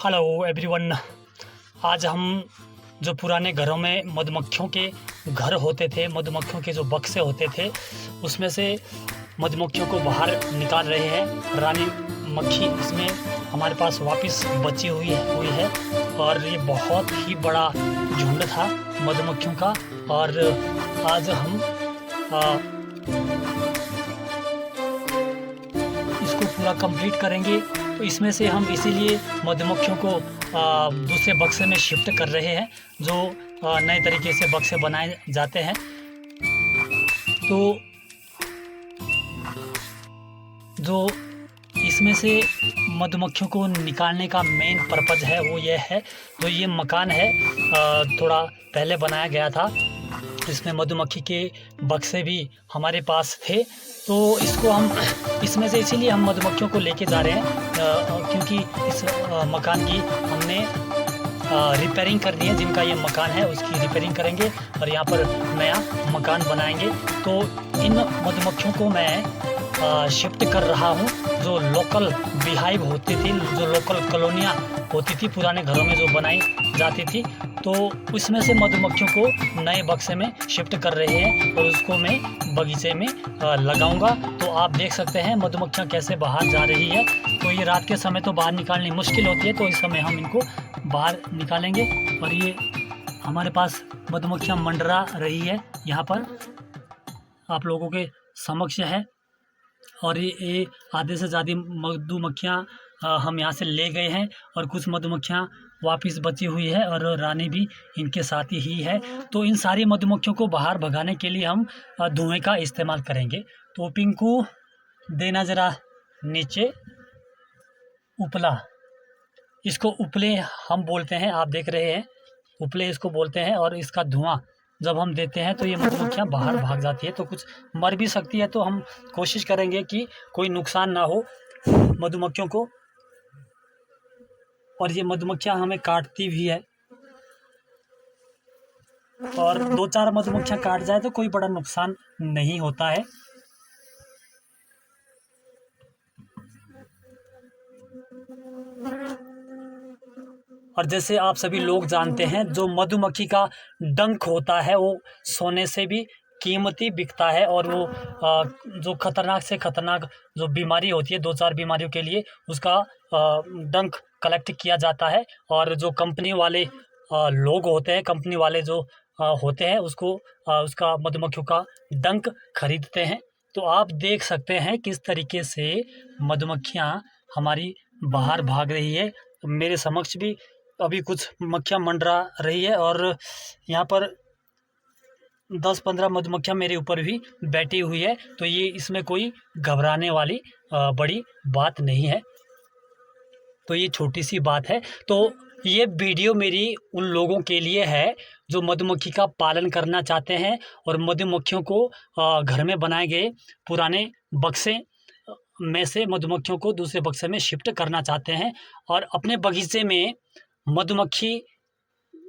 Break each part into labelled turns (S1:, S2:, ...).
S1: Hello everyone. आज हम जो पुराने घरों में मधुमक्खियों के घर होते थे, मधुमक्खियों के जो बक्से होते थे, उसमें से मधुमक्खियों को बाहर निकाल रहे हैं। रानी मक्खी इसमें हमारे पास वापस बची हुई है और ये बहुत ही बड़ा झुंड था मधुमक्खियों का। और आज हम इसको पूरा कंप्लीट करेंगे। तो इसमें से हम इसीलिए मधुमक्खियों को दूसरे बक्से में शिफ्ट कर रहे हैं, जो नए तरीके से बक्से बनाए जाते हैं। तो जो इसमें से मधुमक्खियों को निकालने का मेन पर्पज़ है वो ये है, जो ये मकान है थोड़ा पहले बनाया गया था। इसमें मधुमक्खी के बक्से भी हमारे पास थे, तो इसको हम इसमें से इसीलिए हम मधुमक्खियों को लेके जा रहे हैं, क्योंकि इस मकान की हमने रिपेयरिंग करनी है। जिनका ये मकान है उसकी रिपेयरिंग करेंगे और यहाँ पर नया मकान बनाएंगे। तो इन मधुमक्खियों को मैं शिफ्ट कर रहा हूँ। जो लोकल बीहाइव होती थी, जो लोकल कॉलोनियाँ होती थी पुराने घरों में जो बनाई जाती थी, तो उसमें से मधुमक्खियों को नए बक्से में शिफ्ट कर रहे हैं और उसको मैं बगीचे में लगाऊंगा। तो आप देख सकते हैं मधुमक्खियाँ कैसे बाहर जा रही है। तो ये रात के समय तो बाहर निकालनी मुश्किल होती है, तो इस समय हम इनको बाहर निकालेंगे। और ये हमारे पास मधुमक्खियाँ मंडरा रही है, यहाँ पर आप लोगों के समक्ष है। और ये आधे से ज़्यादा मधुमक्खियाँ हम यहाँ से ले गए हैं और कुछ मधुमक्खियाँ वापस बची हुई है और रानी भी इनके साथ ही है। तो इन सारी मधुमक्खियों को बाहर भगाने के लिए हम धुएं का इस्तेमाल करेंगे। तो पिंकू देना ज़रा नीचे उपला, इसको उपले हम बोलते हैं, आप देख रहे हैं उपले इसको बोलते हैं। और इसका धुआं जब हम देते हैं तो ये मधुमक्खियाँ बाहर भाग जाती है, तो कुछ मर भी सकती है। तो हम कोशिश करेंगे कि कोई नुकसान ना हो मधुमक्खियों को। और ये मधुमक्खियाँ हमें काटती भी है, और 2-4 मधुमक्खियाँ काट जाए तो कोई बड़ा नुकसान नहीं होता है। और जैसे आप सभी लोग जानते हैं, जो मधुमक्खी का डंक होता है वो सोने से भी कीमती बिकता है। और वो जो खतरनाक से खतरनाक जो बीमारी होती है, 2-4 बीमारियों के लिए उसका डंक कलेक्ट किया जाता है। और जो कंपनी वाले लोग होते हैं, कंपनी वाले जो होते हैं, उसको उसका मधुमक्खियों का डंक खरीदते हैं। तो आप देख सकते हैं किस तरीके से मधुमक्खियाँ हमारी बाहर भाग रही है। मेरे समक्ष भी अभी कुछ मक्खियाँ मंडरा रही है और यहाँ पर 10-15 मधुमक्खियाँ मेरे ऊपर भी बैठी हुई है। तो ये इसमें कोई घबराने वाली बड़ी बात नहीं है, तो ये छोटी सी बात है। तो ये वीडियो मेरी उन लोगों के लिए है जो मधुमक्खी का पालन करना चाहते हैं और मधुमक्खियों को घर में बनाए गए पुराने बक्से में से मधुमक्खियों को दूसरे बक्से में शिफ्ट करना चाहते हैं और अपने बगीचे में मधुमक्खी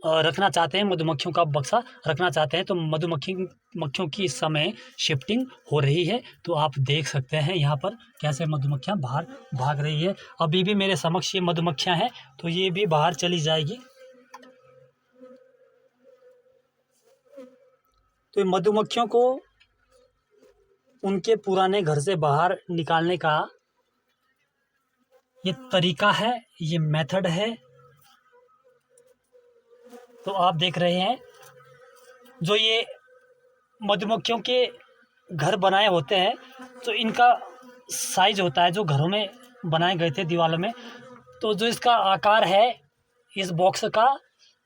S1: रखना चाहते हैं, मधुमक्खियों का बक्सा रखना चाहते हैं। तो मक्खियों की इस समय शिफ्टिंग हो रही है। तो आप देख सकते हैं यहाँ पर कैसे मधुमक्खियाँ बाहर भाग रही है। अभी भी मेरे समक्ष ये मधुमक्खियाँ हैं, तो ये भी बाहर चली जाएगी। तो मधुमक्खियों को उनके पुराने घर से बाहर निकालने का ये तरीका है, ये मेथड है। तो आप देख रहे हैं जो ये मधुमक्खियों के घर बनाए होते हैं, तो इनका साइज होता है जो घरों में बनाए गए थे दीवारों में। तो जो इसका आकार है इस बॉक्स का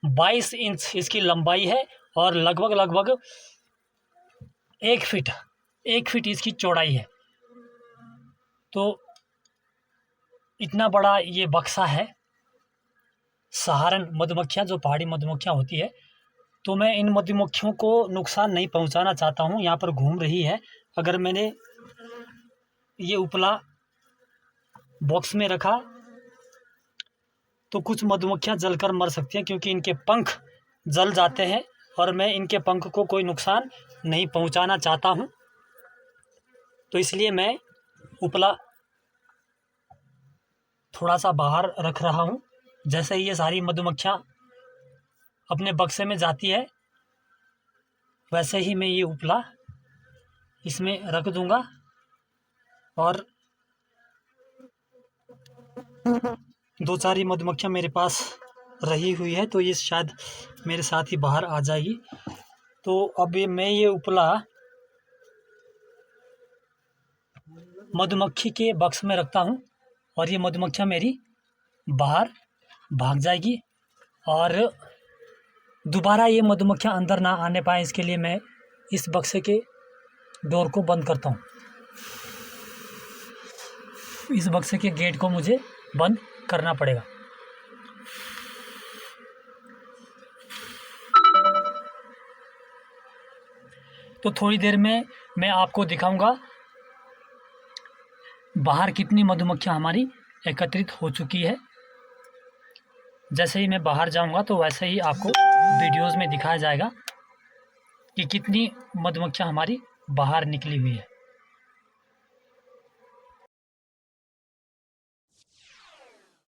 S1: 22 इंच इसकी लंबाई है और लगभग 1 फीट इसकी चौड़ाई है। तो इतना बड़ा ये बक्सा है। सहारन मधुमक्खियाँ जो पहाड़ी मधुमक्खियाँ होती है, तो मैं इन मधुमक्खियों को नुकसान नहीं पहुंचाना चाहता हूं। यहाँ पर घूम रही है, अगर मैंने ये उपला बॉक्स में रखा तो कुछ मधुमक्खियाँ जलकर मर सकती हैं, क्योंकि इनके पंख जल जाते हैं और मैं इनके पंख को कोई नुकसान नहीं पहुंचाना चाहता हूं। तो इसलिए मैं उपला थोड़ा सा बाहर रख रहा हूं। जैसे ही ये सारी मधुमक्खियाँ अपने बक्से में जाती है, वैसे ही मैं ये उपला इसमें रख दूंगा और दो चार ही मधुमक्खियाँ मेरे पास रही हुई है, तो ये शायद मेरे साथ ही बाहर आ जाएगी। तो अब मैं ये उपला मधुमक्खी के बक्स में रखता हूँ और ये मधुमक्खियाँ मेरी बाहर भाग जाएगी और दोबारा ये मधुमक्खियाँ अंदर ना आने पाए, इसके लिए मैं इस बक्से के डोर को बंद करता हूँ। इस बक्से के गेट को मुझे बंद करना पड़ेगा। तो थोड़ी देर में मैं आपको दिखाऊंगा बाहर कितनी मधुमक्खियाँ हमारी एकत्रित हो चुकी है। जैसे ही मैं बाहर जाऊंगा तो वैसे ही आपको वीडियोस में दिखाया जाएगा कि कितनी मधुमक्खियाँ हमारी बाहर निकली हुई है।